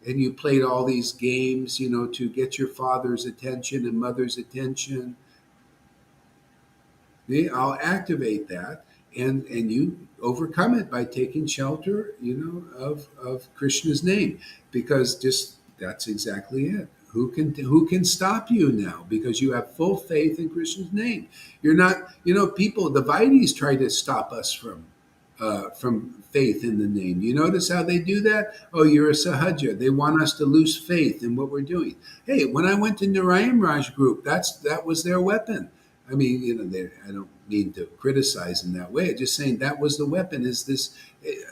and you played all these games, to get your father's attention and mother's attention. I'll activate that, and you overcome it by taking shelter, of Krishna's name, because just that's exactly it. Who can stop you now? Because you have full faith in Krishna's name. You're not, people, the devotees try to stop us from faith in the name. You notice how they do that? Oh, you're a sahaja. They want us to lose faith in what we're doing. Hey, when I went to Narayan Raj group, that was their weapon. I mean, I don't mean to criticize in that way. I'm just saying that was the weapon. Is this?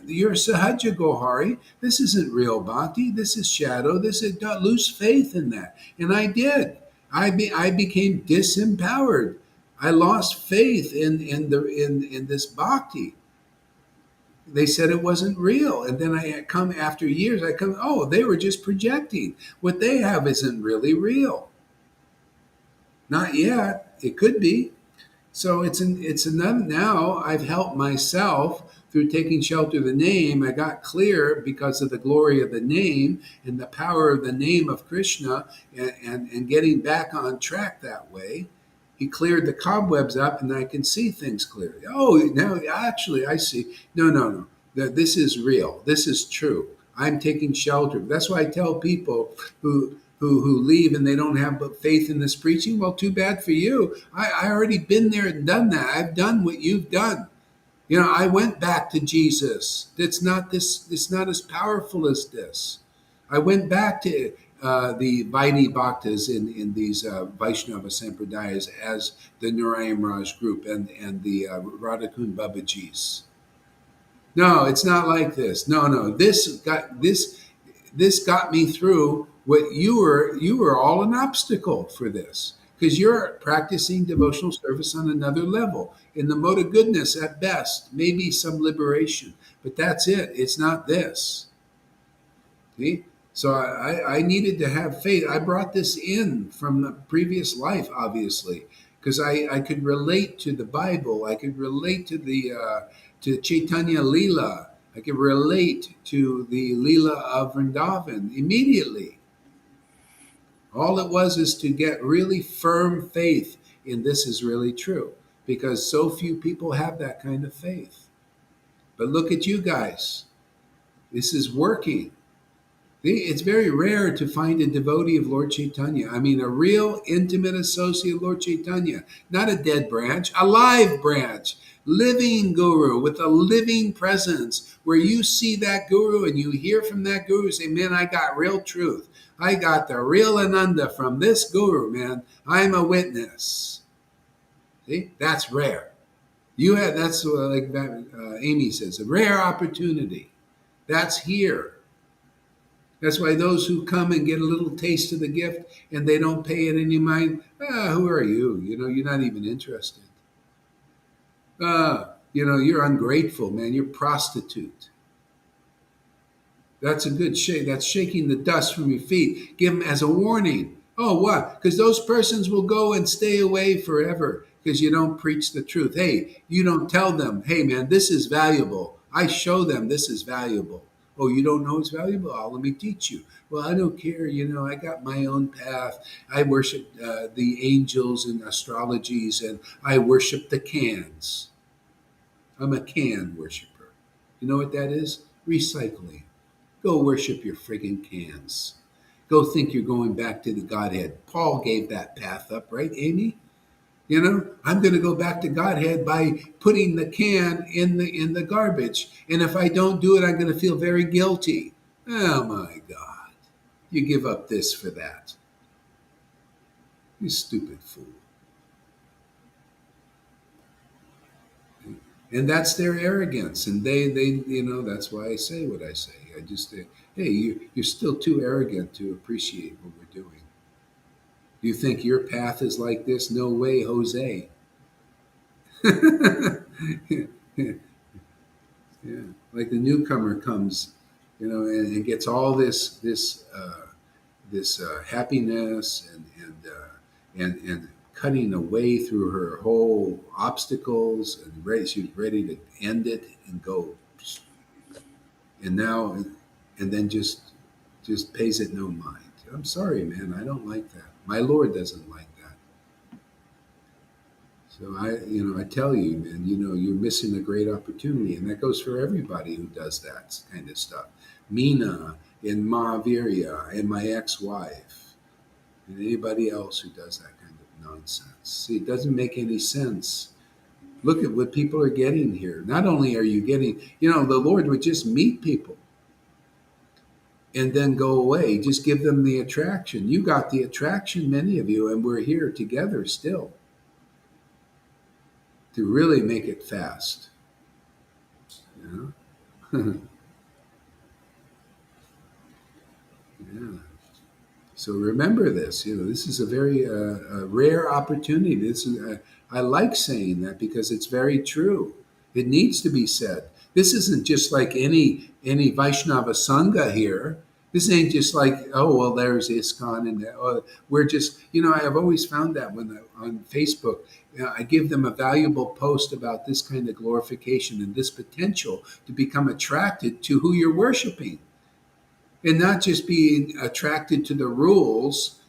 You're a sahaja, Gohari. This isn't real bhakti. This is shadow. This is, don't lose faith in that. And I did. I became disempowered. I lost faith in this bhakti. They said it wasn't real, and then I come after years. Oh, they were just projecting. What they have isn't really real. Not yet. It could be. So it's another. Now I've helped myself through taking shelter of the name. I got clear because of the glory of the name and the power of the name of Krishna, and getting back on track that way. He cleared the cobwebs up, and I can see things clearly. Oh, now actually I see. No, no, no. This is real. This is true. I'm taking shelter. That's why I tell people who leave and they don't have faith in this preaching. Well, too bad for you. I already been there and done that. I've done what you've done. I went back to Jesus. It's not this. It's not as powerful as this. I went back to the Vaidhi Bhaktas in these Vaishnava Sampradayas as the Narayan Raj group and the Radhakund Babajis. No, it's not like this. No, no. This got me through what you were all an obstacle for this, because you're practicing devotional service on another level in the mode of goodness at best, maybe some liberation, but that's it. It's not this. See? So I needed to have faith. I brought this in from the previous life, obviously, because I could relate to the Bible. I could relate to the to Chaitanya Leela. I could relate to the Leela of Vrindavan immediately. All it was is to get really firm faith in this is really true, because so few people have that kind of faith. But look at you guys. This is working. It's very rare to find a devotee of Lord Caitanya. I mean, a real intimate associate of Lord Caitanya, not a dead branch, a live branch, living guru with a living presence, where you see that guru and you hear from that guru, say, man, I got real truth. I got the real Ananda from this guru, man. I'm a witness. See, that's rare. That's like Amy says, a rare opportunity. That's here. That's why those who come and get a little taste of the gift and they don't pay it any mind, who are you? You're not even interested. You're ungrateful, man. You're prostitute. That's a good shake. That's shaking the dust from your feet. Give them as a warning. Oh, what? Because those persons will go and stay away forever because you don't preach the truth. Hey, you don't tell them, hey, man, this is valuable. I show them this is valuable. Oh, you don't know it's valuable? Oh, let me teach you. Well, I don't care. I got my own path. I worship the angels and astrologies, and I worship the cans. I'm a can worshiper. You know what that is? Recycling. Go worship your friggin' cans. Go think you're going back to the Godhead. Paul gave that path up, right, Amy? I'm going to go back to Godhead by putting the can in the garbage. And if I don't do it, I'm going to feel very guilty. Oh my God. You give up this for that. You stupid fool. And that's their arrogance. And they that's why I say what I say. I just say, hey, you're still too arrogant to appreciate what we're doing. You think your path is like this? No way, Jose. Yeah, like the newcomer comes, and gets all this happiness and cutting a way through her whole obstacles, and she's ready to end it and go, and now and then just just pays it no mind. I'm sorry, man. I don't like that. My Lord doesn't like that. So I tell you, man, you're missing a great opportunity, and that goes for everybody who does that kind of stuff. Mina and Mahavirya and my ex-wife and anybody else who does that kind of nonsense. See, it doesn't make any sense. Look at what people are getting here. Not only are you getting, the Lord would just meet people and then go away. Just give them the attraction. You got the attraction, many of you, and we're here together still to really make it fast. Yeah. Yeah. So remember this. This is a very rare opportunity. I like saying that because it's very true. It needs to be said. This isn't just like any Vaishnava Sangha here. This ain't just like, oh well, there's ISKCON and we're just I have always found that when on Facebook I give them a valuable post about this kind of glorification and this potential to become attracted to who you're worshiping and not just being attracted to the rules,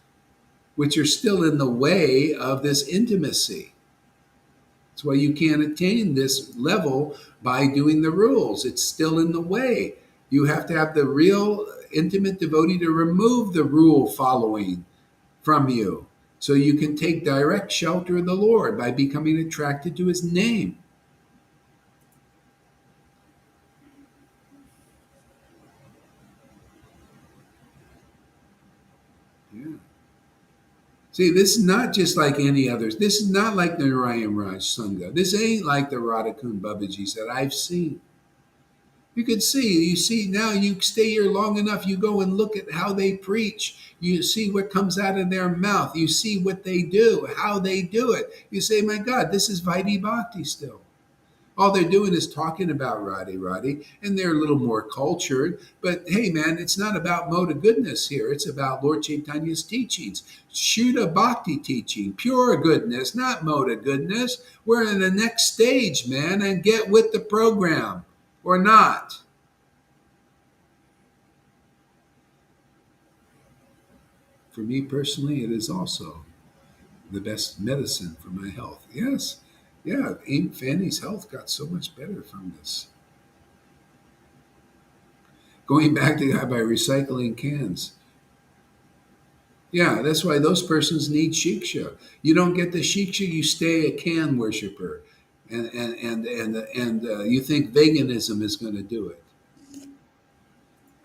which are still in the way of this intimacy. That's why you can't attain this level by doing the rules. It's still in the way. You have to have the real intimate devotee to remove the rule following from you so you can take direct shelter of the Lord by becoming attracted to his name. Yeah. See, this is not just like any others. This is not like the Narayan Raj Sangha. This ain't like the Radhakund Babajis that I've seen. You see now, you stay here long enough, you go and look at how they preach. You see what comes out of their mouth. You see what they do, how they do it. You say, my God, this is Vaidhi Bhakti still. All they're doing is talking about Radhi Radhi, and they're a little more cultured. But hey, man, it's not about mode of goodness here. It's about Lord Chaitanya's teachings. Shuddha Bhakti teaching, pure goodness, not mode of goodness. We're in the next stage, man, and get with the program or not. For me personally, it is also the best medicine for my health. Yes, yeah, Aunt Fanny's health got so much better from this. Going back to that by recycling cans. Yeah, that's why those persons need shiksha. You don't get the shiksha, you stay a can worshiper, and you think veganism is going to do it.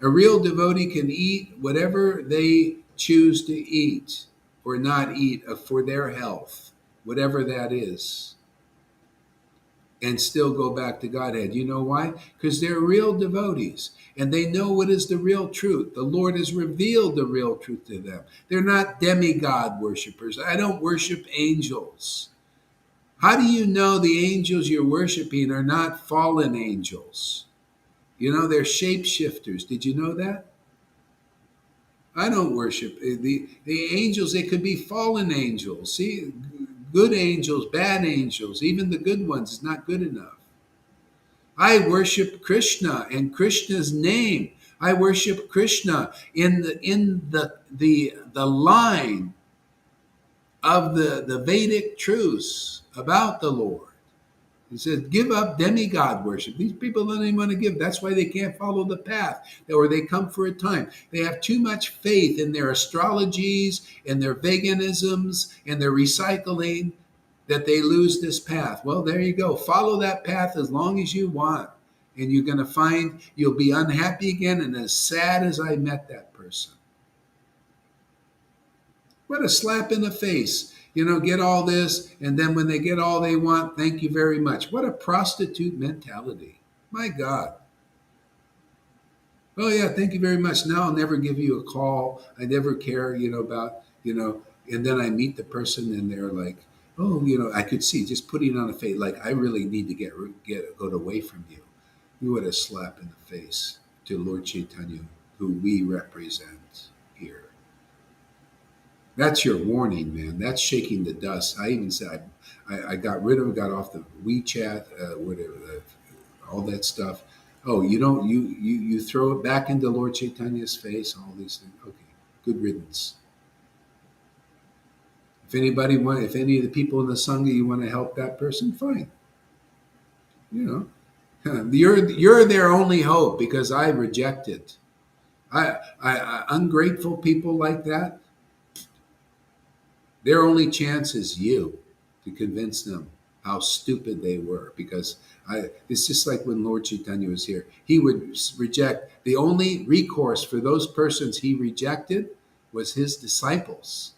A real devotee can eat whatever they choose to eat or not eat for their health, whatever that is, and still go back to Godhead. You know why? Because they're real devotees and they know what is the real truth. The Lord has revealed the real truth to them. They're not demigod worshipers. I don't worship angels. How do you know the angels you're worshiping are not fallen angels? They're shapeshifters. Did you know that? I don't worship the angels. They could be fallen angels. See, good angels, bad angels, even the good ones is not good enough. I worship Krishna and Krishna's name. I worship Krishna in the line of the Vedic truths about the Lord. He says, give up demigod worship. These people don't even want to give. That's why they can't follow the path, or they come for a time. They have too much faith in their astrologies and their veganisms and their recycling that they lose this path. Well, there you go. Follow that path as long as you want. And you're going to find you'll be unhappy again and as sad as I met that person. What a slap in the face. Get all this, and then when they get all they want, thank you very much. What a prostitute mentality. My God. Oh, yeah, thank you very much. Now I'll never give you a call. I never care, and then I meet the person and they're like, oh, I could see just putting on a face, like, I really need to go away from you. What a slap in the face to Lord Caitanya, who we represent here. That's your warning, man. That's shaking the dust. I even said I got off the WeChat, whatever, all that stuff. Oh, you don't you throw it back into Lord Chaitanya's face, all these things. Okay, good riddance. If any of the people in the sangha you want to help that person, fine. You know, you're their only hope because I reject it. Ungrateful people like that, their only chance is you to convince them how stupid they were. Because it's just like when Lord Chaitanya was here, he would reject. The only recourse for those persons he rejected was his disciples.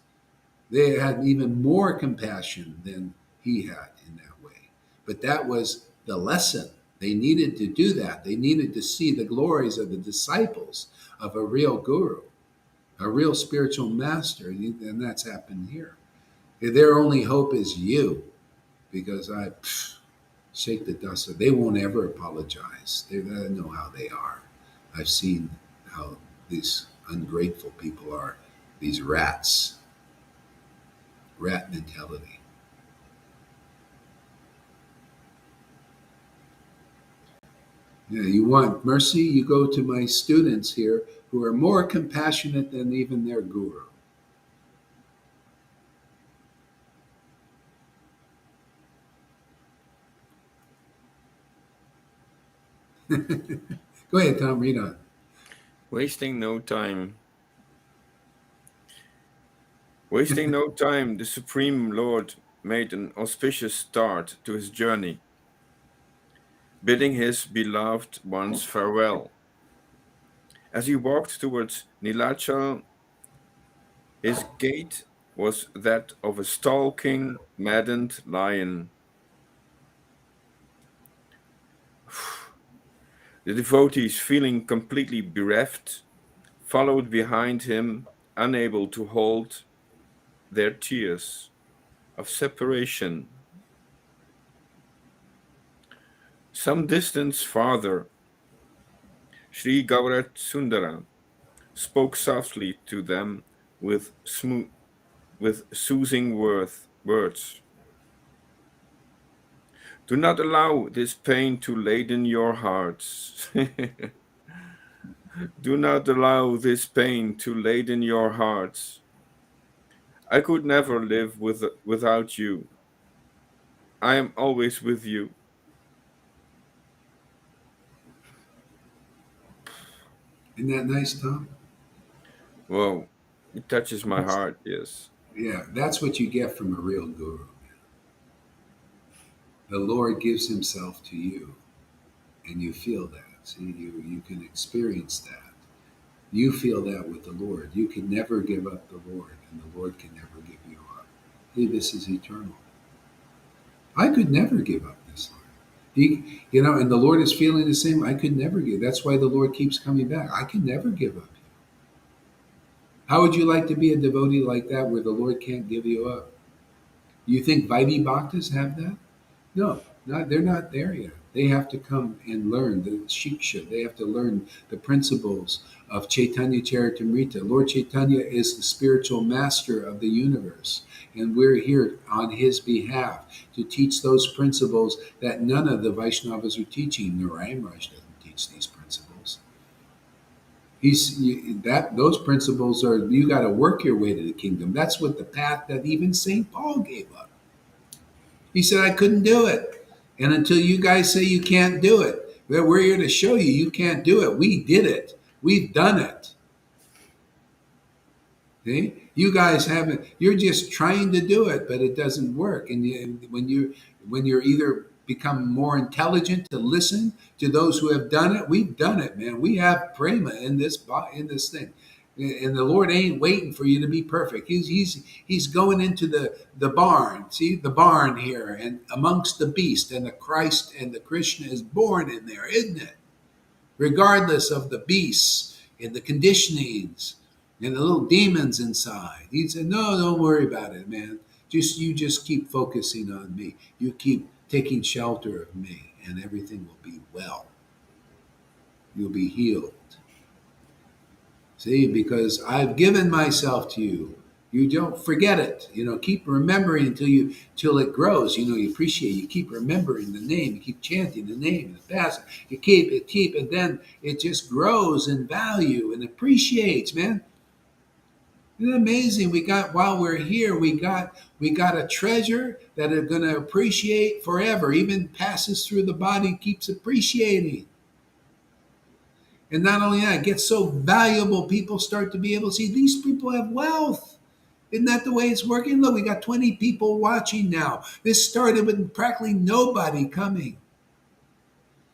They had even more compassion than he had in that way. But that was the lesson. They needed to do that. They needed to see the glories of the disciples of a real guru, a real spiritual master. And that's happened here. Their only hope is you, because shake the dust. They won't ever apologize. They know how they are. I've seen how these ungrateful people are, these rats, rat mentality. Yeah, you want mercy? You go to my students here who are more compassionate than even their guru. Go ahead, Tom, read on. Wasting no time. Wasting no time, the Supreme Lord made an auspicious start to his journey, bidding his beloved ones farewell. As he walked towards Nilachal, his gait was that of a stalking, maddened lion. The devotees, feeling completely bereft, followed behind him, unable to hold their tears of separation. Some distance farther, Sri Gaurat Sundara spoke softly to them with soothing words. Do not allow this pain to laden your hearts. Do not allow this pain to laden your hearts. I could never live without you. I am always with you. Isn't that nice, Tom? Whoa, it touches my heart, yes. Yeah, that's what you get from a real guru. The Lord gives himself to you, and you feel that. See, you can experience that. You feel that with the Lord. You can never give up the Lord, and the Lord can never give you up. See, this is eternal. I could never give up this Lord. And the Lord is feeling the same. I could never give. That's why the Lord keeps coming back. I can never give up you. How would you like to be a devotee like that, where the Lord can't give you up? You think Vaidhi Bhaktas have that? No, they're not there yet. They have to come and learn the shiksha. They have to learn the principles of Chaitanya Charitamrita. Lord Chaitanya is the spiritual master of the universe, and we're here on his behalf to teach those principles that none of the Vaishnavas are teaching. Narayan Raj doesn't teach these principles. Those principles are, you got to work your way to the kingdom. That's what the path that even Saint Paul gave up. He said, I couldn't do it. And until you guys say you can't do it, well, we're here to show you you can't do it. We did it. We've done it. See? You guys haven't. You're just trying to do it, but it doesn't work. And when you're either become more intelligent to listen to those who have done it, we've done it, man. We have prema in this thing. And the Lord ain't waiting for you to be perfect. He's going into the barn. See the barn here, and amongst the beast, and the Christ and the Krishna is born in there, isn't it? Regardless of the beasts and the conditionings and the little demons inside. He said, no, don't worry about it, man. You just keep focusing on me. You keep taking shelter of me, and everything will be well. You'll be healed. See, because I've given myself to you. You don't forget it. Keep remembering till it grows. You appreciate. You keep remembering the name. You keep chanting the name and the past. You keep, and then it just grows in value and appreciates, man. Isn't it amazing? We got while we're here, we got a treasure that are going to appreciate forever. Even passes through the body, keeps appreciating. And not only that, it gets so valuable. People start to be able to see these people have wealth. Isn't that the way it's working? Look, we got 20 people watching now. This started with practically nobody coming.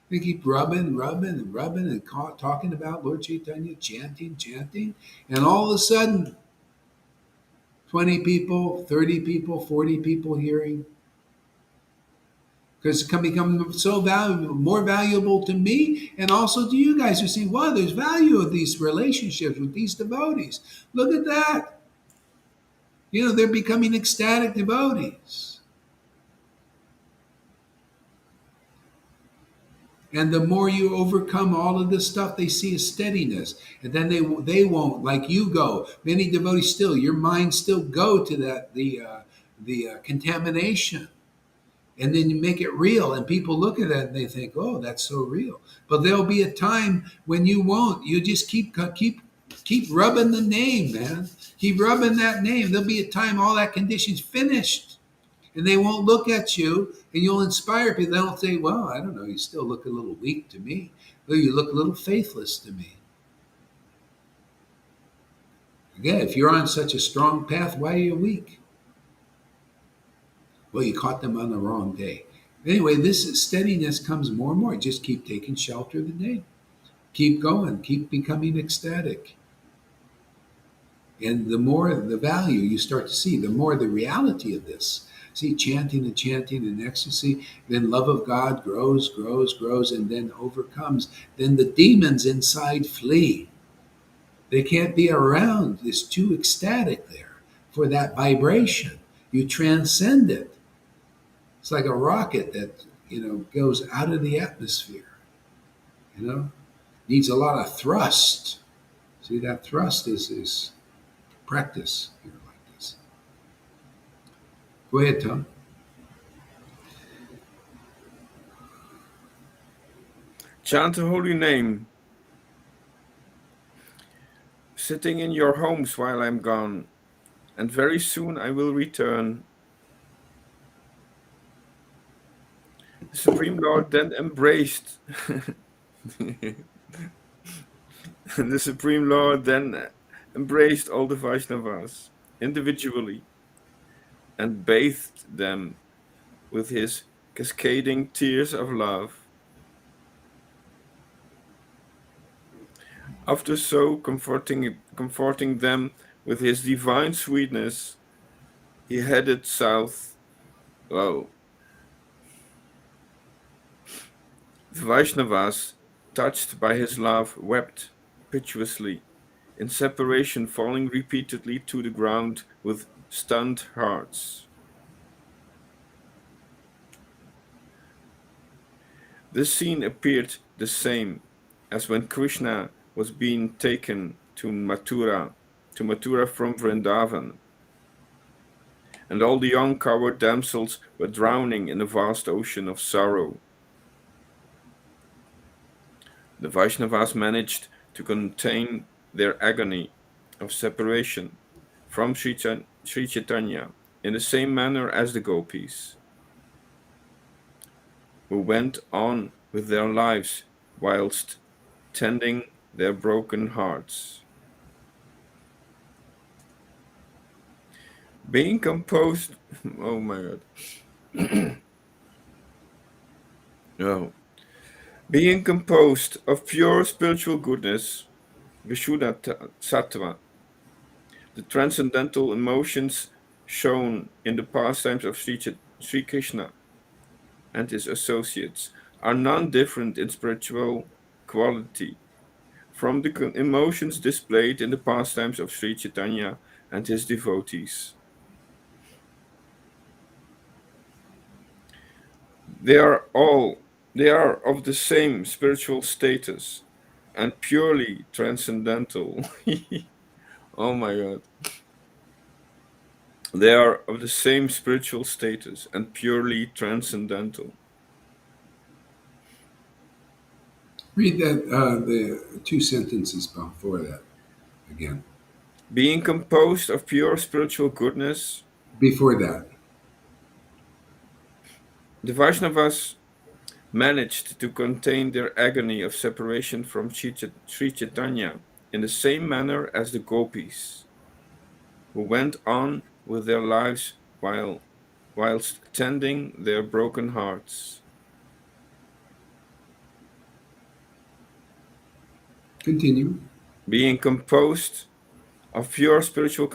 They keep rubbing and talking about Lord Caitanya, chanting. And all of a sudden, 20 people, 30 people, 40 people hearing. Because it can become so valuable, more valuable to me and also to you guys who see, wow, there's value of these relationships with these devotees. Look at that. They're becoming ecstatic devotees. And the more you overcome all of this stuff, they see a steadiness. And then they won't, like you go. Many devotees still, your mind still go to that, the contamination. And then you make it real, and people look at that and they think, "Oh, that's so real." But there'll be a time when you won't. You just keep rubbing the name, man. Keep rubbing that name. There'll be a time all that condition's finished, and they won't look at you, and you'll inspire people. They'll say, "Well, I don't know. You still look a little weak to me. Or you look a little faithless to me." Again, if you're on such a strong path, why are you weak? Well, you caught them on the wrong day. Anyway, this steadiness comes more and more. Just keep taking shelter of the name. Keep going. Keep becoming ecstatic. And the more the value you start to see, the more the reality of this. See, chanting and ecstasy, then love of God grows, and then overcomes. Then the demons inside flee. They can't be around. It's too ecstatic there for that vibration. You transcend it. It's like a rocket that goes out of the atmosphere. You know, needs a lot of thrust. See, that thrust is practice here like this. Go ahead, Tom. Chant the holy name, sitting in your homes while I'm gone, and very soon I will return. The Supreme Lord then embraced the Supreme Lord then embraced all the Vaishnavas individually and bathed them with his cascading tears of love. After so comforting them with his divine sweetness, he headed south. Oh, the Vaishnavas, touched by his love, wept piteously, in separation falling repeatedly to the ground with stunned hearts. This scene appeared the same as when Krishna was being taken to Mathura from Vrindavan, and all the young coward damsels were drowning in a vast ocean of sorrow. The Vaishnavas managed to contain their agony of separation from Sri Chaitanya in the same manner as the gopis, who went on with their lives whilst tending their broken hearts. Being composed, oh my god, no. Being composed of pure spiritual goodness, Vishuddha Sattva, the transcendental emotions shown in the pastimes of Sri Krishna and his associates are none different in spiritual quality from the emotions displayed in the pastimes of Sri Chaitanya and his devotees. They are of the same spiritual status and purely transcendental. Oh my god. They are of the same spiritual status and purely transcendental. Read that the two sentences before that again. Being composed of pure spiritual goodness, Before that, the Vaishnavas managed to contain their agony of separation from Sri Chaitanya in the same manner as the gopis, who went on with their lives whilst tending their broken hearts. continue. Being composed of pure spiritual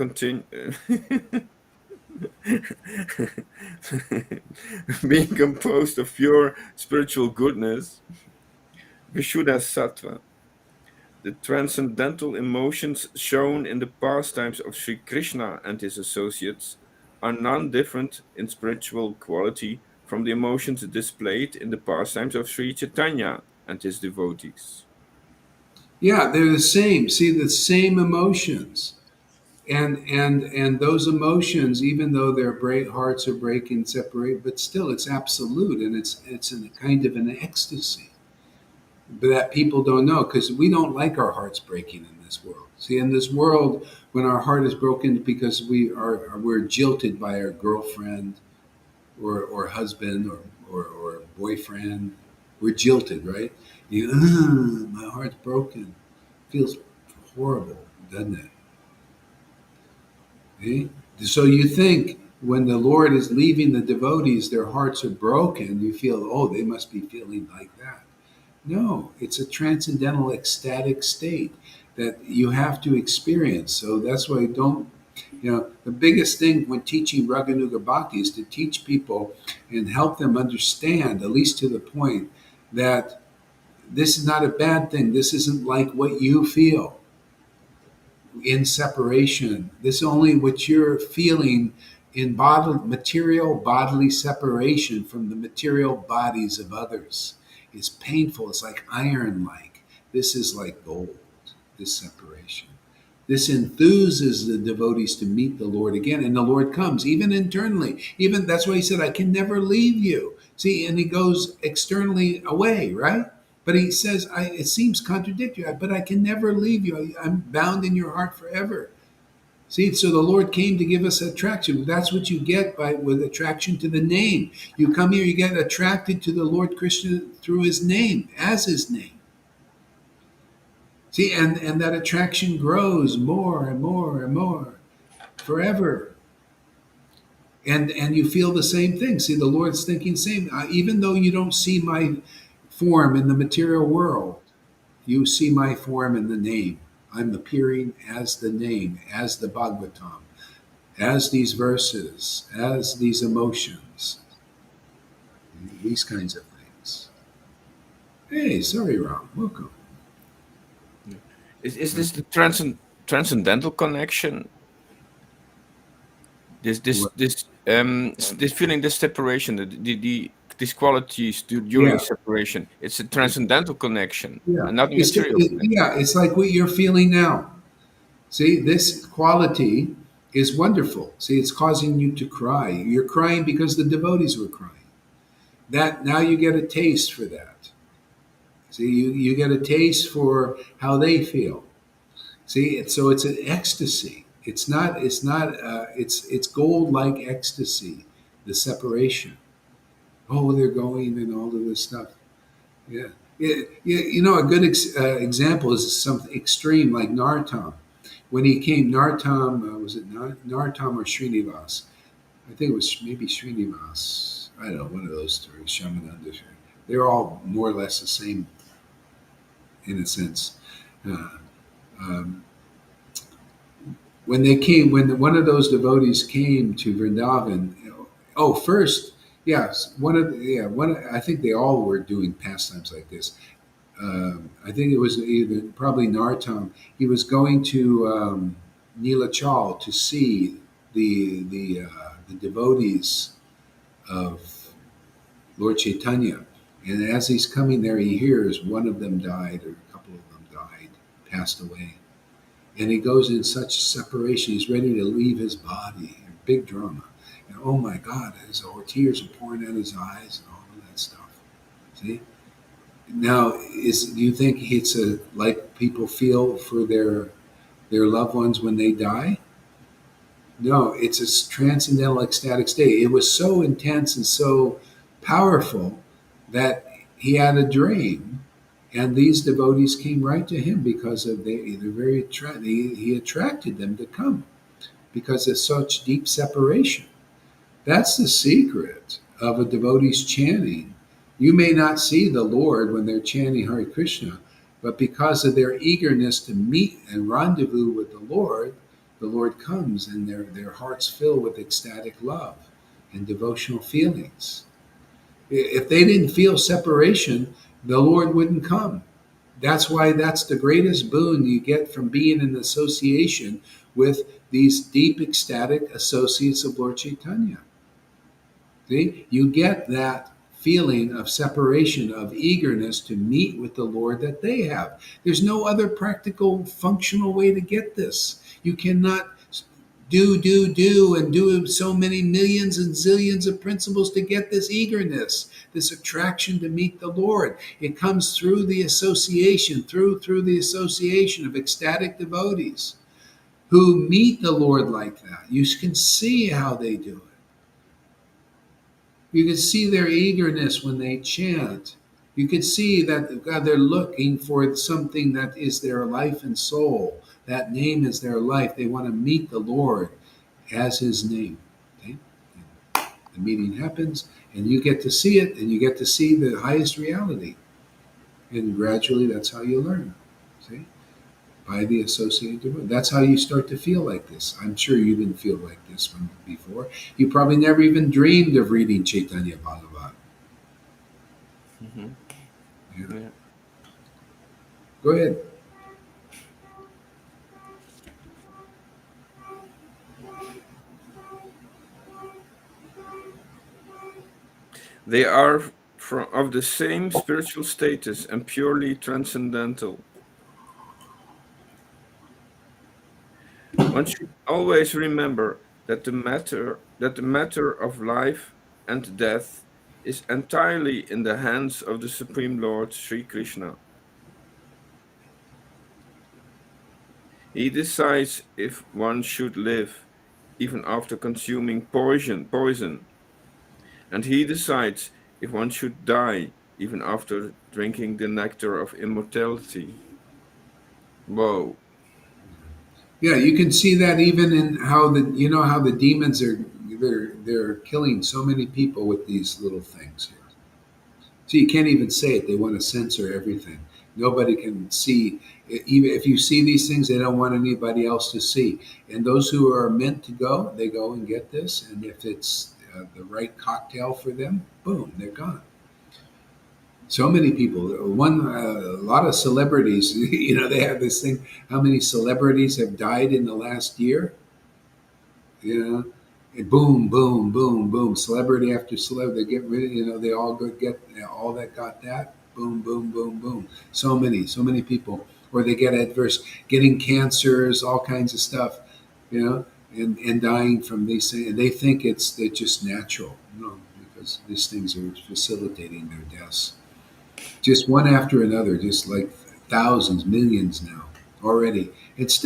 being composed of pure spiritual goodness, Vishuddha Sattva, the transcendental emotions shown in the pastimes of Sri Krishna and his associates are none different in spiritual quality from the emotions displayed in the pastimes of Sri Chaitanya and his devotees. Yeah, they're the same. See, the same emotions. And those emotions, even though their hearts are breaking, separate, but still it's absolute, and it's in a kind of an ecstasy that people don't know, because we don't like our hearts breaking in this world. See, in this world, when our heart is broken because we're jilted by our girlfriend or husband or boyfriend, we're jilted, right? My heart's broken. Feels horrible, doesn't it? Eh? So you think when the Lord is leaving the devotees, their hearts are broken. You feel, oh, they must be feeling like that. No, it's a transcendental ecstatic state that you have to experience. So that's why don't, the biggest thing when teaching Raganuga Bhakti is to teach people and help them understand, at least to the point, that this is not a bad thing. This isn't like what you feel in separation. This is only what you're feeling in material bodily separation from the material bodies of others. It's painful. It's like iron like. This is like gold, this separation. This enthuses the devotees to meet the Lord again, and the Lord comes, even internally. Even that's why he said, I can never leave you. See, and he goes externally away, right? But he says, it seems contradictory, but I can never leave you. I'm bound in your heart forever. See, so the Lord came to give us attraction. That's what you get by with attraction to the name. You come here, you get attracted to the Lord Krishna through his name, as his name. See, and that attraction grows more and more and more forever. And you feel the same thing. See, the Lord's thinking same. Even though you don't see my form in the material world, you see my form in the name. I'm appearing as the name, as the Bhagavatam, as these verses, as these emotions, these kinds of things. Hey, sorry, Ram. Welcome. Is this the transcendental connection? This feeling, this separation, these qualities during Yeah, separation. It's a transcendental connection yeah. and not a material connection. Yeah, it's like what you're feeling now. See, this quality is wonderful. See, it's causing you to cry. You're crying because the devotees were crying. That now you get a taste for that. See, you get a taste for how they feel. See, so it's an ecstasy. It's gold like ecstasy, the separation. Oh, they're going and all of this stuff. Yeah. Yeah, a good example is something extreme like Nartam. When he came, Nartam, was it Nartam or Srinivas? I think it was maybe Srinivas. I don't know, one of those three, Shamananda. They're all more or less the same in a sense. Uh, um, when they came, when one of those devotees came to Vrindavan, oh, first, yes, I think they all were doing pastimes like this. I think it was either probably Nartam. He was going to Nilachal to see the devotees of Lord Caitanya, and as he's coming there, he hears one of them died, or a couple of them died, passed away, and he goes in such separation. He's ready to leave his body. big drama. And oh my God, his tears are pouring out his eyes and all of that stuff. See? Now, do you think it's like people feel for their loved ones when they die? No, it's a transcendental ecstatic state. It was so intense and so powerful that he had a dream, and these devotees came right to him because of they're very he attracted them to come because of such deep separation. That's the secret of a devotee's chanting. You may not see the Lord when they're chanting Hare Krishna, but because of their eagerness to meet and rendezvous with the Lord comes and their hearts fill with ecstatic love and devotional feelings. If they didn't feel separation, the Lord wouldn't come. That's why that's the greatest boon you get from being in association with these deep ecstatic associates of Lord Caitanya. See, you get that feeling of separation, of eagerness to meet with the Lord that they have. There's no other practical, functional way to get this. You cannot and do so many millions and zillions of principles to get this eagerness, this attraction to meet the Lord. It comes through the association, through the association of ecstatic devotees who meet the Lord like that. You can see how they do it. You can see their eagerness when they chant. You can see that God, they're looking for something that is their life and soul. That name is their life. They want to meet the Lord as His name. Okay? The meeting happens, and you get to see it, and you get to see the highest reality. And gradually, that's how you learn. See? By the associated devotion. That's how you start to feel like this. I'm sure you didn't feel like this one before. You probably never even dreamed of reading Chaitanya Bhagavat. Mhm. Yeah. Yeah. Go ahead. They are of the same spiritual status and purely transcendental. One should always remember that the matter of life and death is entirely in the hands of the Supreme Lord Sri Krishna. He decides if one should live even after consuming poison, and he decides if one should die even after drinking the nectar of immortality. Whoa. Yeah, you can see that even in how how the demons are they're killing so many people with these little things here. So you can't even say it. They want to censor everything. Nobody can see. Even if you see these things, they don't want anybody else to see. And those who are meant to go, they go and get this. And if it's the right cocktail for them, boom, they're gone. So many people. A lot of celebrities. They have this thing. How many celebrities have died in the last year? You know, and boom, boom, boom, boom. Celebrity after celebrity, they get rid of. They all go get all that got that. Boom, boom, boom, boom. So many people, or they get adverse, getting cancers, all kinds of stuff. And dying from these things. And they think they're just natural. No, because these things are facilitating their deaths. Just one after another, just like thousands, millions now already. It's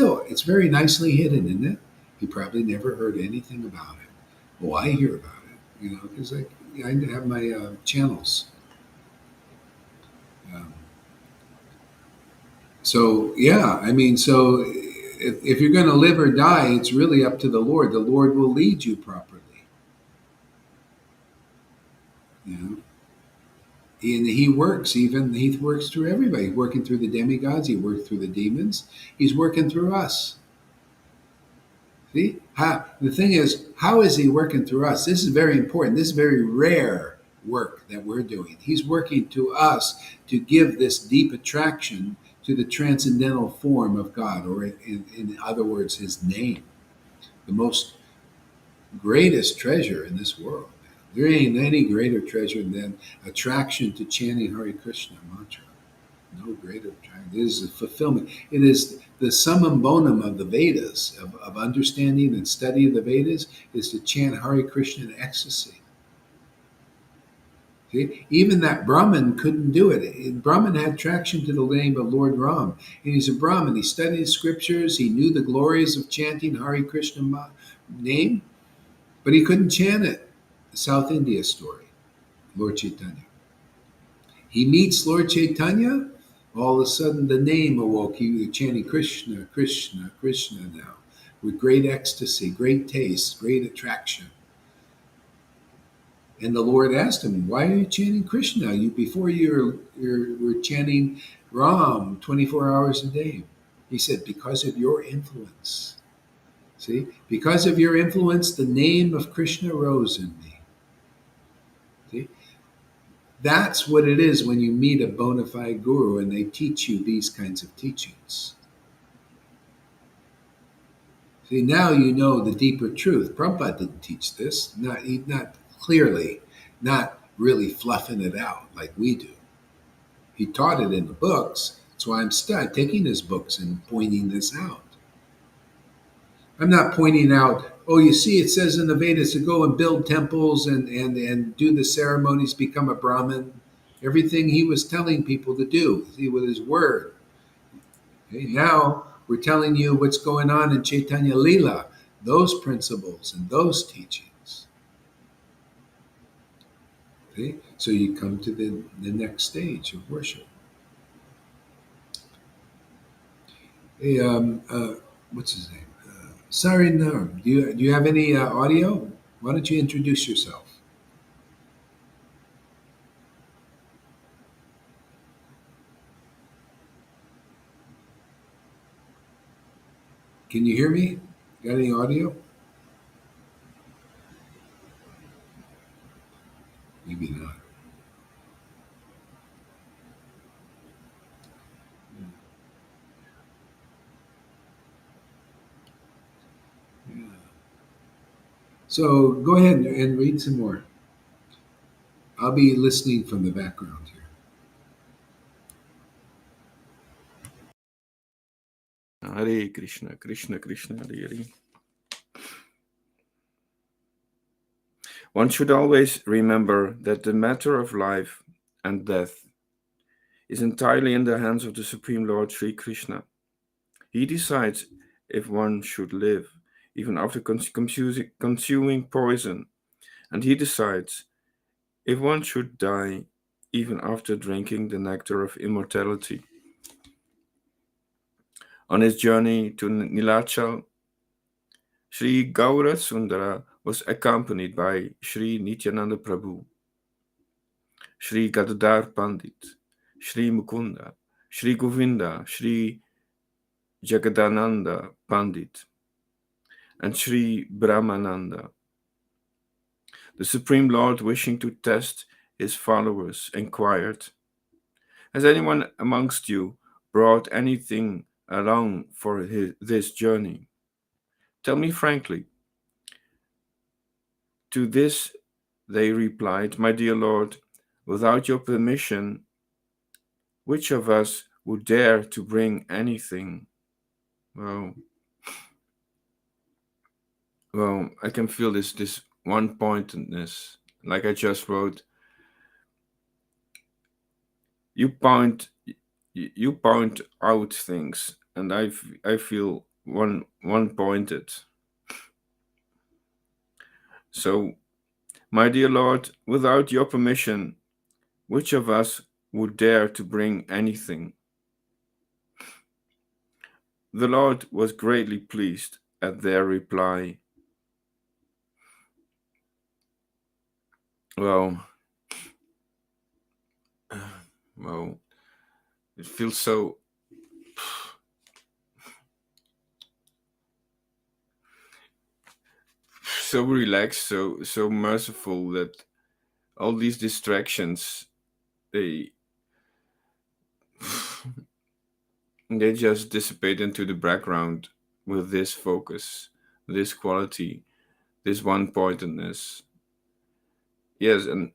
very nicely hidden, isn't it? You probably never heard anything about it. Well, I hear about it, because I have my channels. Um, so yeah, I mean, so if you're going to live or die, it's really up to the Lord. The Lord will lead you properly. You know, and he works through everybody. He's working through the demigods. He worked through the demons. He's working through us. See, the thing is, how is he working through us? This is very important. This is very rare work that we're doing. He's working to us to give this deep attraction to the transcendental form of God, or in other words, his name, the most greatest treasure in this world. There ain't any greater treasure than attraction to chanting Hare Krishna mantra. No greater attraction. It is a fulfillment. It is The summum bonum of the Vedas, of understanding and study of the Vedas, is to chant Hare Krishna in ecstasy. See? Even that Brahmin couldn't do it. Brahmin had traction to the name of Lord Ram. And he's a Brahmin. He studied scriptures. He knew the glories of chanting Hare Krishna name, but he couldn't chant it. The South India story, Lord Caitanya. He meets Lord Caitanya. All of a sudden, the name awoke. He was chanting Krishna, Krishna, Krishna now, with great ecstasy, great taste, great attraction. And the Lord asked him, "Why are you chanting Krishna? Before you were chanting Ram 24 hours a day." He said, "Because of your influence." See, because of your influence, the name of Krishna rose in me. See, that's what it is when you meet a bona fide guru and they teach you these kinds of teachings. See, now you know the deeper truth. Prabhupada didn't teach this, not clearly, not really fluffing it out like we do. He taught it in the books. That's why I'm taking his books and pointing this out. I'm not pointing out, oh, you see, it says in the Vedas to go and build temples and do the ceremonies, become a Brahmin. Everything he was telling people to do, see, with his word. Okay, now we're telling you what's going on in Chaitanya Lila, those principles and those teachings. Okay? So you come to the next stage of worship. Hey, what's his name? Sarin, do you have any audio? Why don't you introduce yourself? Can you hear me? Got any audio? Maybe not. Yeah. So go ahead and read some more. I'll be listening from the background here. Hare Krishna, Krishna Krishna, Hare Hare. One should always remember that the matter of life and death is entirely in the hands of the Supreme Lord Sri Krishna. He decides if one should live, even after consuming poison, and he decides if one should die, even after drinking the nectar of immortality. On his journey to Nilachal, Sri Gaura Sundara was accompanied by Sri Nityananda Prabhu, Sri Gadadhar Pandit, Sri Mukunda, Sri Govinda, Sri Jagadananda Pandit, and Sri Brahmananda. The Supreme Lord, wishing to test his followers, inquired, "Has anyone amongst you brought anything along for this journey? Tell me frankly." To this they replied, "My dear Lord, without your permission, which of us would dare to bring anything?" Well, I can feel this one-pointedness. Like I just wrote, you point you point out things, and I feel one pointed. So, my dear Lord, without your permission, which of us would dare to bring anything? The Lord was greatly pleased at their reply. Well, well, it feels so relaxed, so merciful that all these distractions they they just dissipate into the background with this focus, this quality, this one-pointedness. Yes, and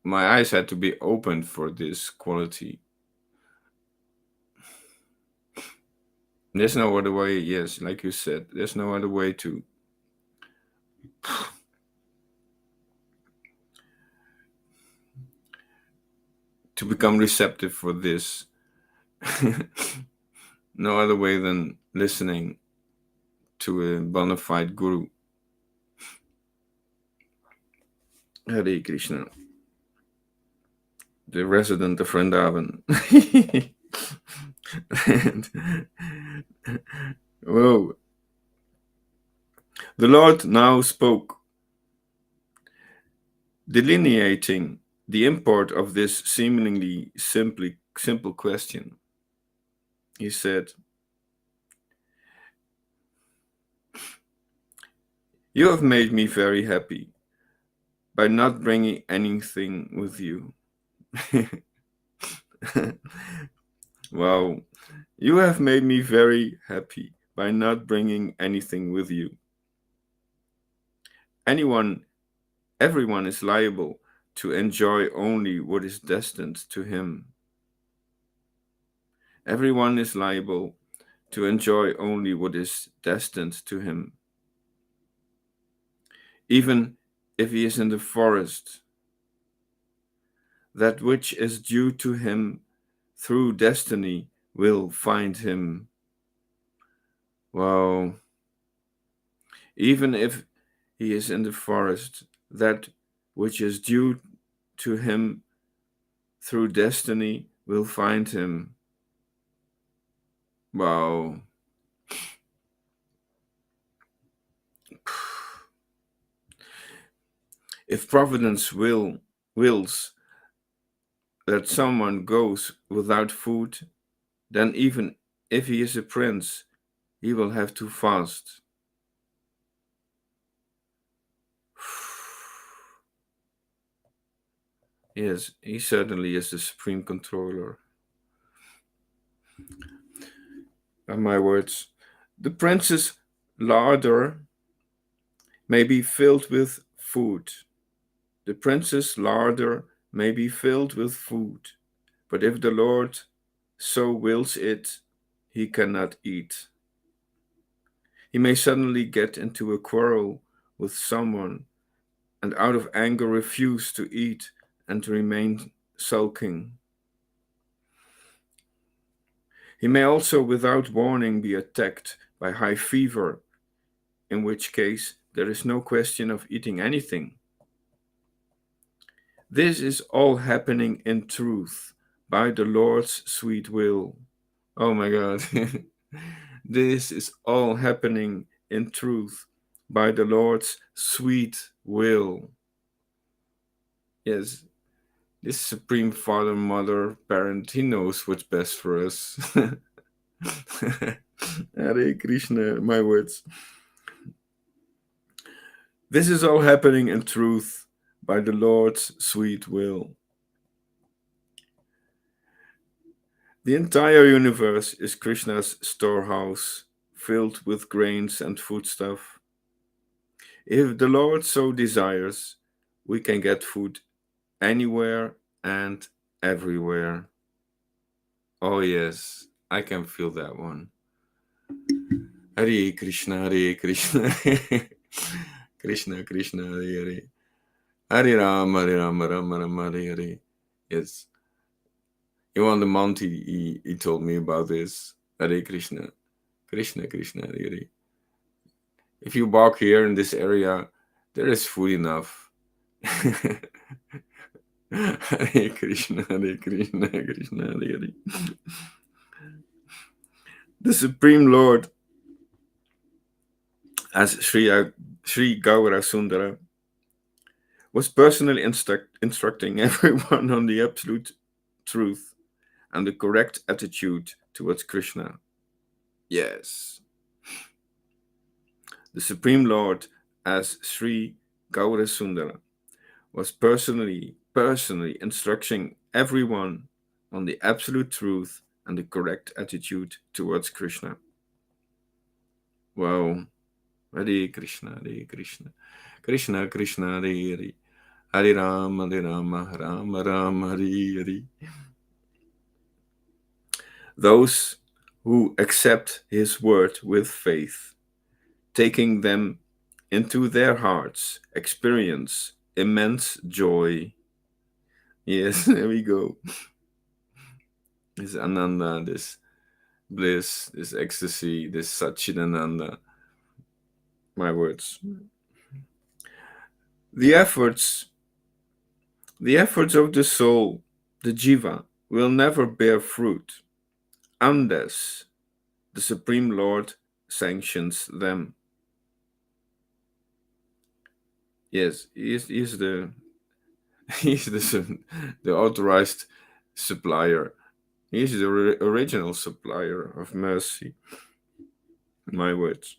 my eyes had to be opened for this quality. There's no other way, yes, like you said, there's no other way to become receptive for this. No other way than listening to a bona fide guru. Hare Krishna, the resident of Vrindavan. And, whoa. The Lord now spoke, delineating the import of this seemingly simple question. He said, "You have made me very happy by not bringing anything with you." Wow. You have made me very happy by not bringing anything with you. Everyone is liable to enjoy only what is destined to him. Everyone is liable to enjoy only what is destined to him. Even if he is in the forest, that which is due to him through destiny will find him. Wow. Even if he is in the forest, that which is due to him through destiny will find him. Wow. If Providence wills that someone goes without food, then even if he is a prince, he will have to fast. Yes, he certainly is the supreme controller. By my words, the prince's larder may be filled with food. The prince's larder may be filled with food, but if the Lord so wills it, he cannot eat. He may suddenly get into a quarrel with someone and out of anger refuse to eat and remain sulking. He may also without warning be attacked by high fever, in which case there is no question of eating anything. This is all happening in truth by the Lord's sweet will. Oh my God. This is all happening in truth by the Lord's sweet will. Yes, this Supreme Father, Mother, Parent, He knows what's best for us. Hare Krishna, my words. This is all happening in truth by the Lord's sweet will. The entire universe is Krishna's storehouse, filled with grains and foodstuff. If the Lord so desires, we can get food anywhere and everywhere. Oh yes, I can feel that one. Hare Krishna, Hare Krishna, Krishna Krishna, Hare Hare, Hare Rama, Hare Rama, Rama Rama, Hare Hare. Yes, on the Mount, he told me about this. Hare Krishna, Krishna Krishna, Hare Hare. If you walk here in this area, there is food enough. Hare Krishna, Hare Krishna, Krishna Hare Hare. The Supreme Lord, as Sri Gaura Sundara, was personally instructing everyone on the absolute truth and the correct attitude towards Krishna. Yes. The Supreme Lord, as Sri Gaura Sundara, was personally instructing everyone on the absolute truth and the correct attitude towards Krishna. Wow. Hare Krishna, Hare Krishna, Krishna Krishna, Hare Hare, Hare Rama, Rama Rama, Hare Hare. Those who accept his word with faith, taking them into their hearts, experience immense joy. Yes, there we go. This ananda, this bliss, this ecstasy, this satchidananda. My words. The efforts, the efforts of the soul, the jiva, will never bear fruit unless the Supreme Lord sanctions them. Yes, he is the he's the authorized supplier. He's the original supplier of mercy. My words.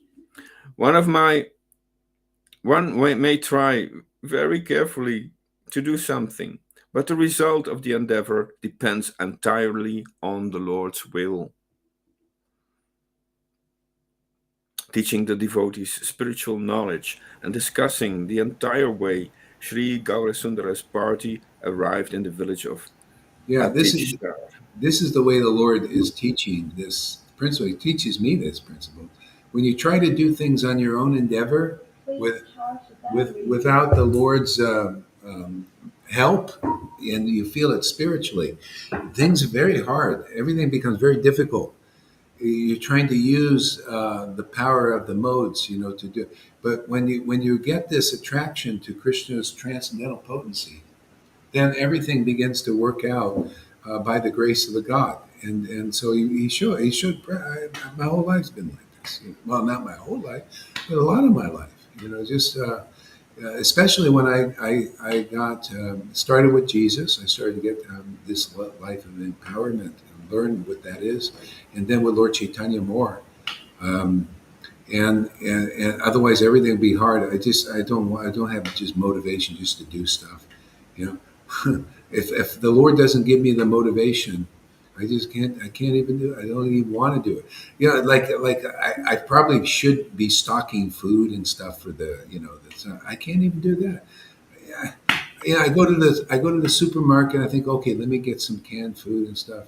One of my may try very carefully to do something, but the result of the endeavor depends entirely on the Lord's will. Teaching the devotees spiritual knowledge and discussing the entire way, Sri Gaurasundara's party arrived in the village of Yeah, Atichta. this is the way the Lord is teaching this principle. He teaches me this principle. When you try to do things on your own endeavor, with without the Lord's help, and you feel it spiritually, things are very hard. Everything becomes very difficult. You're trying to use the power of the modes, to do. But when you get this attraction to Krishna's transcendental potency, then everything begins to work out by the grace of the God. And so he should. My whole life's been like this. Well, not my whole life, but a lot of my life. Just especially when I got started with Jesus, I started to get this life of empowerment and learn what that is, and then with Lord Caitanya more. Um, and otherwise everything would be hard. I don't have just motivation just to do stuff, you know. If the Lord doesn't give me the motivation, I can't even do it. I don't even want to do it. Like I probably should be stocking food and stuff for I can't even do that. Yeah, I go to the supermarket. I think, okay, let me get some canned food and stuff.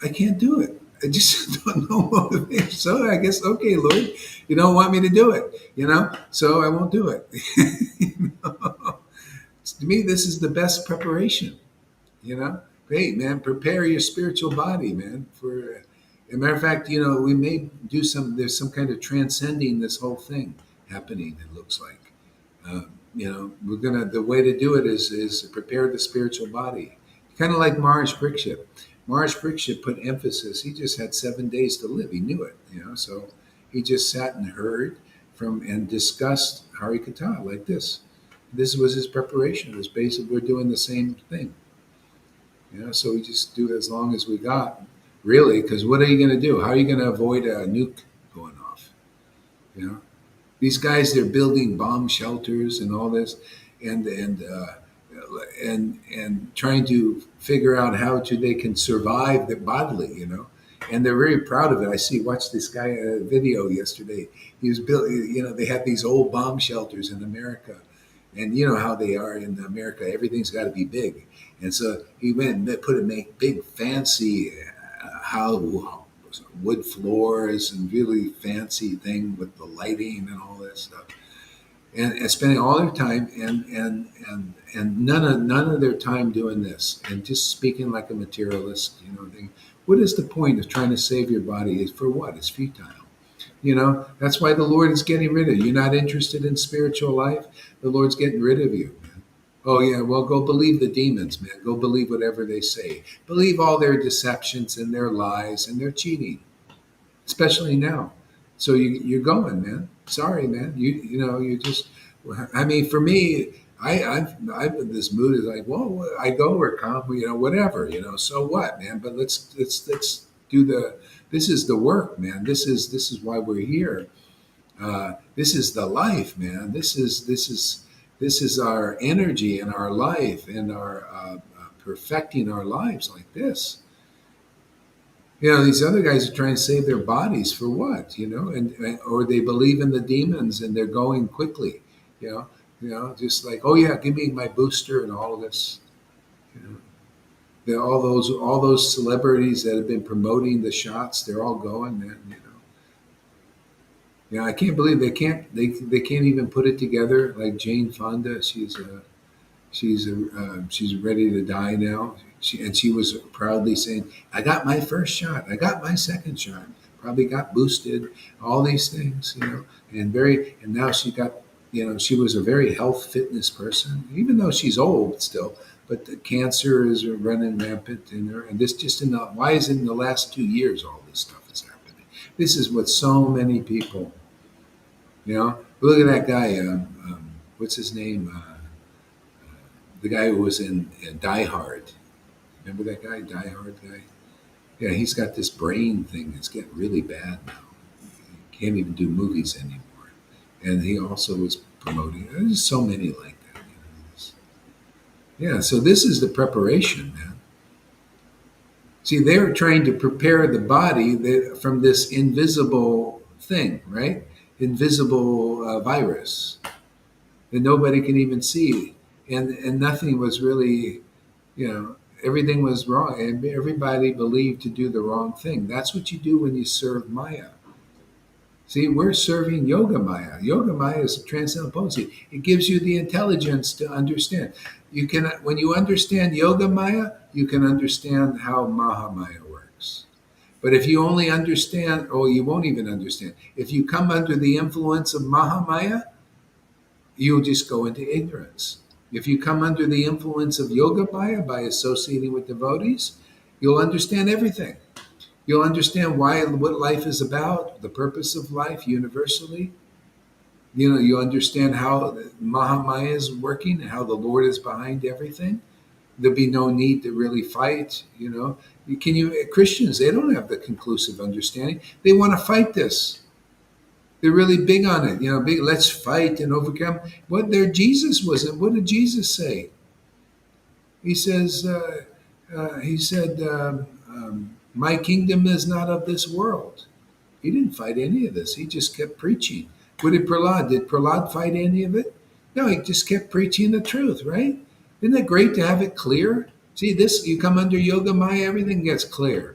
I can't do it. I just don't know motivation. So I guess, okay, Lord, you don't want me to do it, so I won't do it. You know? To me, this is the best preparation. Great, man. Prepare your spiritual body, man. For a matter of fact, we may do there's some kind of transcending this whole thing happening. It looks like, the way to do it is prepare the spiritual body, kind of like Maharaj Parikshit. Maharaj Parikshit put emphasis. He just had 7 days to live. He knew it, so he just sat and heard from and discussed Hari Katha like this. This was his preparation. It was basically we're doing the same thing. So we just do it as long as we got, really, because what are you going to do? How are you going to avoid a nuke going off? You know, these guys, they're building bomb shelters and all this, and trying to figure out how they can survive the bodily, and they're very proud of it. Watched this guy a video yesterday. He was built. They had these old bomb shelters in America, and you know how they are in America. Everything's got to be big, and so he went and put a big fancy how wood floors and really fancy thing with the lighting and all that stuff, and spending all their time and none of their time doing this and just speaking like a materialist, thing. What is the point of trying to save your body? Is for what? It's futile. That's why the Lord is getting rid of you. You're not interested in spiritual life. The Lord's getting rid of you. Man. Oh yeah, well go believe the demons, man. Go believe whatever they say. Believe all their deceptions and their lies and their cheating, especially now. So you're going, man. Sorry, man. You just. I mean, for me, I've in this mood is like, well, I go or come, whatever, So what, man? But let's do the. This is the work, man. This is why we're here. This is the life, man. This is our energy and our life and our perfecting our lives like this. These other guys are trying to save their bodies for what? Or they believe in the demons and they're going quickly. You just like, oh yeah, give me my booster and all of this. You know, All those celebrities that have been promoting the shots, they're all going. Man, I can't believe they can't even put it together. Like Jane Fonda, she's ready to die now. She was proudly saying, "I got my first shot. I got my second shot. Probably got boosted. All these things, and now she got, she was a very health fitness person, even though she's old still. But the cancer is running rampant in her, and this just in the why is it in the last 2 years all this stuff is happening? This is what so many people, look at that guy. What's his name? The guy who was in Die Hard. Remember that guy, Die Hard guy? Yeah, he's got this brain thing that's getting really bad now. He can't even do movies anymore. And he also was promoting. There's so many like that. Yeah, so this is the preparation, man. See, they're trying to prepare the body from this invisible thing, right? Invisible virus that nobody can even see. And nothing was really, everything was wrong. And everybody believed to do the wrong thing. That's what you do when you serve Maya. See, we're serving Yoga Maya. Yoga Maya is a transcendental potency. It gives you the intelligence to understand. When you understand Yoga Maya, you can understand how Mahamaya works. But if you only understand, or you won't even understand. If you come under the influence of Mahamaya, you'll just go into ignorance. If you come under the influence of Yoga Maya by associating with devotees, you'll understand everything. You'll understand what life is about, the purpose of life universally. You understand how Mahamaya is working, how the Lord is behind everything. There'll be no need to really fight. Christians, they don't have the conclusive understanding. They want to fight this. They're really big on it. Big. Let's fight and overcome. What their Jesus wasn't. What did Jesus say? He says. He said, "My kingdom is not of this world." He didn't fight any of this. He just kept preaching. What did Prahlad? Did Prahlad fight any of it? No, he just kept preaching the truth, right? Isn't it great to have it clear? See, you come under Yoga Maya, everything gets clear.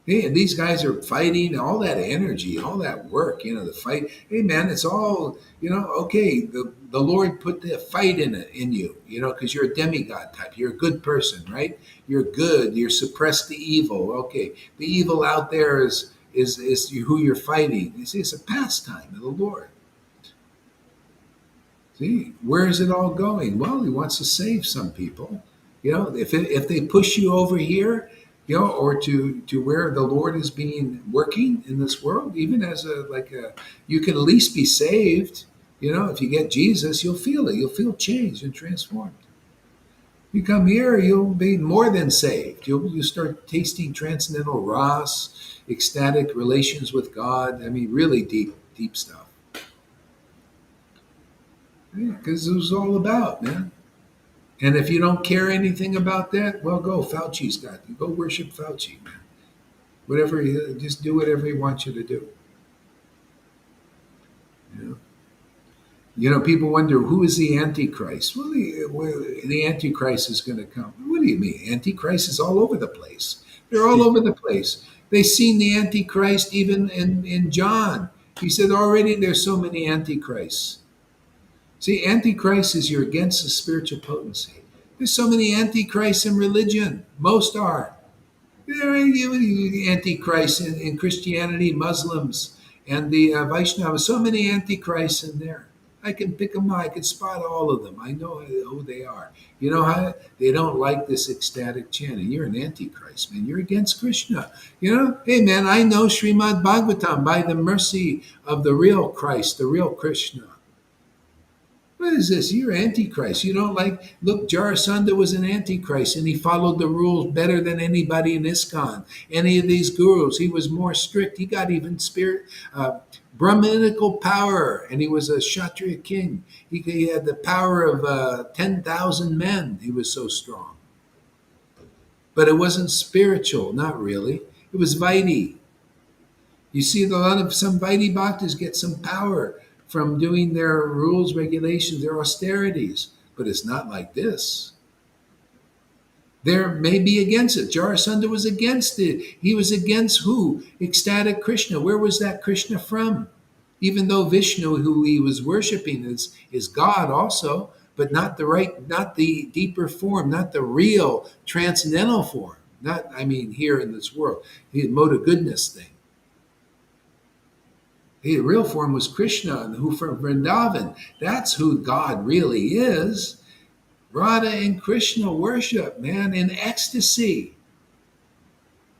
Hey, and these guys are fighting, all that energy, all that work, the fight. Hey, man, it's all, okay, the Lord put the fight in you, because you're a demigod type. You're a good person, right? You're good. You suppress the evil. Okay, the evil out there is who you're fighting. You see, it's a pastime of the Lord. See, where is it all going? Well, he wants to save some people. If they push you over here, or to where the Lord is being working in this world, even as you can at least be saved. If you get Jesus, you'll feel it. You'll feel changed and transformed. You come here, you'll be more than saved. You'll start tasting transcendental ras, ecstatic relations with God. I mean, really deep, deep stuff. Because it was all about, man. And if you don't care anything about that, well, go. Fauci's got you. Go worship Fauci, man. Just do whatever he wants you to do. People wonder who is the Antichrist. Well, the Antichrist is going to come. What do you mean? Antichrist is all over the place. They're all over the place. They've seen the Antichrist even in John. He said already there's so many Antichrists. See, Antichrist is you're against the spiritual potency. There's so many Antichrists in religion. Most are. There are Antichrists in Christianity, Muslims, and the Vaishnavas. So many Antichrists in there. I can pick them out. I can spot all of them. I know who they are. You know how they don't like this ecstatic chanting. You're an Antichrist, man. You're against Krishna. Hey, man, I know Srimad Bhagavatam by the mercy of the real Christ, the real Krishna. What is this? You're Antichrist. You don't like. Look, Jarasandha was an Antichrist, and he followed the rules better than anybody in ISKCON. Any of these gurus, he was more strict. He got even Brahminical power, and he was a Kshatriya king. He had the power of 10,000 men. He was so strong. But it wasn't spiritual, not really. It was Vaidhi. You see, some Vaidhi bhaktas get some power from doing their rules, regulations, their austerities. But it's not like this. There may be against it. Jarasandha was against it. He was against who? Ecstatic Krishna. Where was that Krishna from? Even though Vishnu, who he was worshiping, is God also, but not the right, not the deeper form, not the real transcendental form. Not, I mean, here in this world, the mode of goodness thing. The real form was Krishna, who from Vrindavan. That's who God really is. Radha and Krishna worship, man, in ecstasy.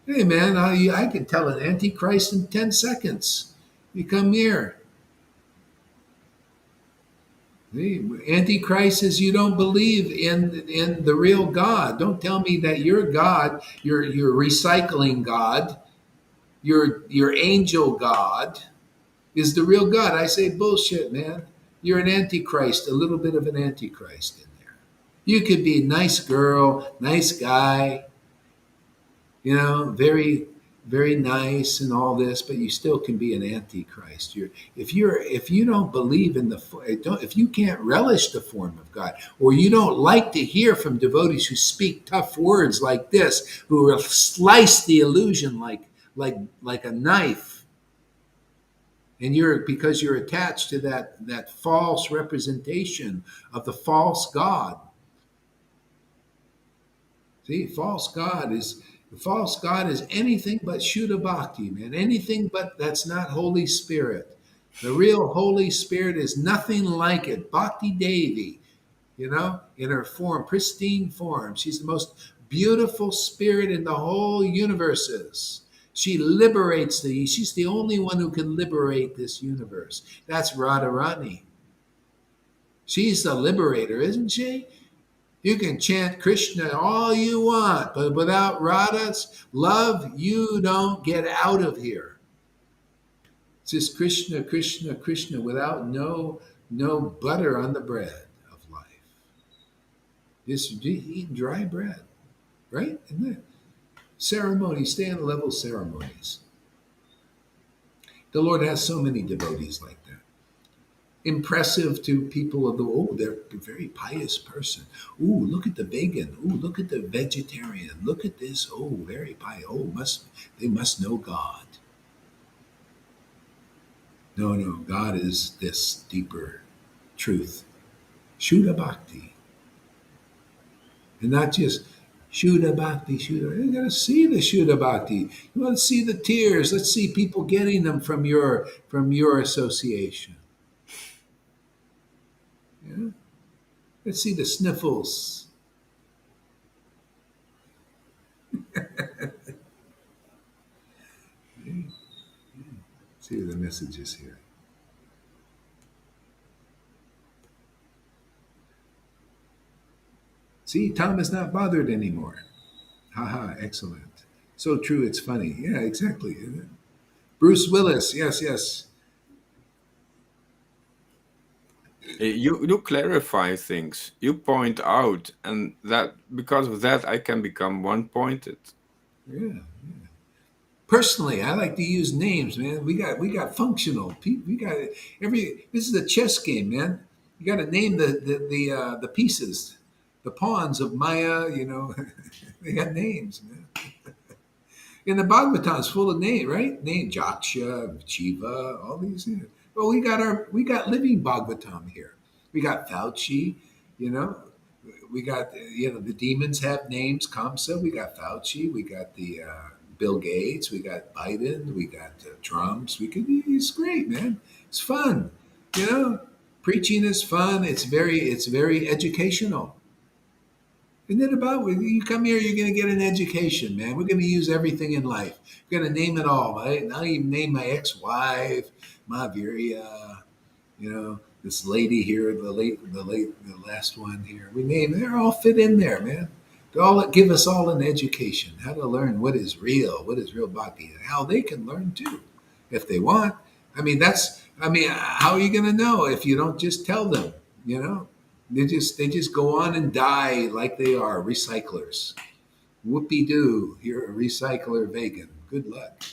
Hey, man, I can tell an antichrist in 10 seconds. You come here. The antichrist is you don't believe in the real God. Don't tell me that your God, your recycling God, your angel God is the real God. I say bullshit, man. You're an antichrist, a little bit of an antichrist in there. You could be a nice girl, nice guy, very very nice and all this, but you still can be an antichrist. If you don't believe in if you can't relish the form of God, or you don't like to hear from devotees who speak tough words like this, who will slice the illusion like a knife, and because you're attached to that false representation of the false God. See, false God is anything but Shuddha Bhakti, man. Anything but that's not Holy Spirit. The real Holy Spirit is nothing like it. Bhakti Devi, in her form, pristine form. She's the most beautiful spirit in the whole universes. She liberates she's the only one who can liberate this universe. That's Radharani. She's the liberator, isn't she? You can chant Krishna all you want, but without Radha's love, you don't get out of here. It's just Krishna, Krishna, Krishna, without no butter on the bread of life. Just eat dry bread, right? Isn't it? Ceremonies, stay on the level of ceremonies. The Lord has so many devotees like that. Impressive to people of they're a very pious person. Ooh, look at the vegan. Ooh, look at the vegetarian. Look at this. Oh, very pious. Oh, they must know God. No, no, God is this deeper truth. Shuddha Bhakti. And not just Shuddha Bhakti, Shuddha. You gotta see the Shuddha Bhakti. You want to see the tears. Let's see people getting them from your association. Yeah? Let's see the sniffles. See the messages here. See, Tom is not bothered anymore. Haha, excellent. So true, it's funny. Yeah, exactly. Bruce Willis, yes, yes. You clarify things, you point out, and that because of that I can become one-pointed. Yeah. Personally, I like to use names, man. We got functional. We got every. This is a chess game, man. You got to name the pieces, the pawns of Maya. They got names, man. And the Bhagavatam's full of names, right? Name Jaksha, Shiva, all these. Well, we got living Bhagavatam here. We got Fauci, you know. We got the demons have names. Kamsa. We got Fauci. We got the Bill Gates. We got Biden. We got Trump's. It's great, man. It's fun. You know, preaching is fun. It's very educational. Isn't it about you come here, you're going to get an education, man. We're going to use everything in life. We're going to name it all. Right? I'll even name my ex-wife, Mahavirya, this lady here, the last one here. They're all fit in there, man. They all give us all an education, how to learn what is real bhakti, and how they can learn too, if they want. How are you going to know if you don't just tell them? You know, they just go on and die like they are recyclers. Whoopie doo, you're a recycler vegan. Good luck,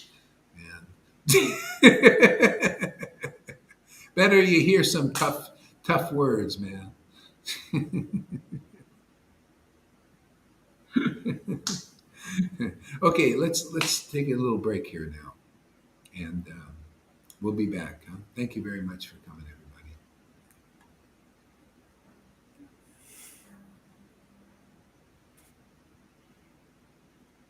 man. Better you hear some tough words, man. Okay, let's take a little break here now, and we'll be back. Huh? Thank you very much for coming in.